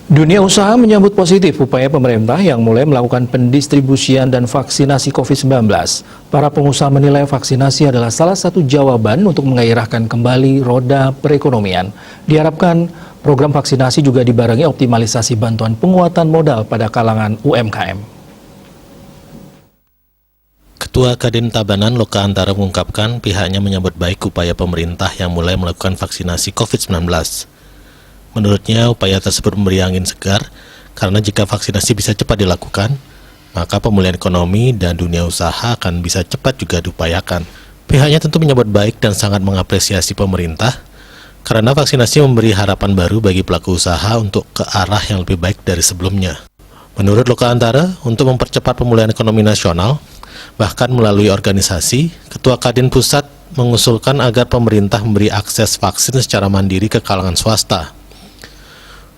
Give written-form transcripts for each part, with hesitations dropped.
Dunia usaha menyambut positif upaya pemerintah yang mulai melakukan pendistribusian dan vaksinasi COVID-19. Para pengusaha menilai vaksinasi adalah salah satu jawaban untuk menggairahkan kembali roda perekonomian. Diharapkan program vaksinasi juga dibarengi optimalisasi bantuan penguatan modal pada kalangan UMKM. Ketua Kadin Tabanan Loka Antara mengungkapkan pihaknya menyambut baik upaya pemerintah yang mulai melakukan vaksinasi COVID-19. Menurutnya, upaya tersebut memberi angin segar karena jika vaksinasi bisa cepat dilakukan, maka pemulihan ekonomi dan dunia usaha akan bisa cepat juga diupayakan. Pihaknya tentu menyambut baik dan sangat mengapresiasi pemerintah karena vaksinasi memberi harapan baru bagi pelaku usaha untuk ke arah yang lebih baik dari sebelumnya. Menurut Loka Antara, untuk mempercepat pemulihan ekonomi nasional, bahkan melalui organisasi, Ketua Kadin Pusat mengusulkan agar pemerintah memberi akses vaksin secara mandiri ke kalangan swasta.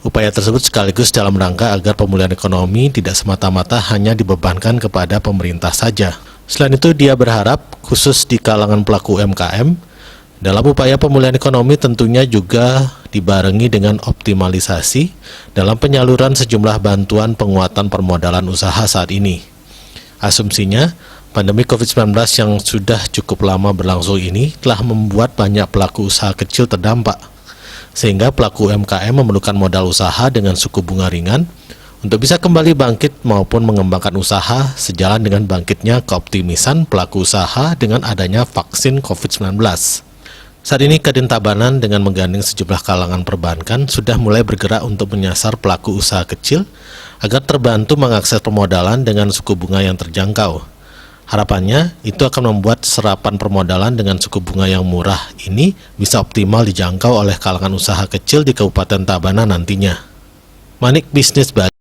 Upaya tersebut sekaligus dalam rangka agar pemulihan ekonomi tidak semata-mata hanya dibebankan kepada pemerintah saja. Selain itu, dia berharap khusus di kalangan pelaku UMKM, dalam upaya pemulihan ekonomi tentunya juga dibarengi dengan optimalisasi dalam penyaluran sejumlah bantuan penguatan permodalan usaha saat ini. Asumsinya, pandemi COVID-19 yang sudah cukup lama berlangsung ini telah membuat banyak pelaku usaha kecil terdampak, sehingga pelaku UMKM memerlukan modal usaha dengan suku bunga ringan untuk bisa kembali bangkit maupun mengembangkan usaha sejalan dengan bangkitnya keoptimisan pelaku usaha dengan adanya vaksin COVID-19. Saat ini Kadin Tabanan dengan menggandeng sejumlah kalangan perbankan sudah mulai bergerak untuk menyasar pelaku usaha kecil agar terbantu mengakses permodalan dengan suku bunga yang terjangkau. Harapannya, itu akan membuat serapan permodalan dengan suku bunga yang murah ini bisa optimal dijangkau oleh kalangan usaha kecil di Kabupaten Tabanan nantinya. Manik Bisnis Bali.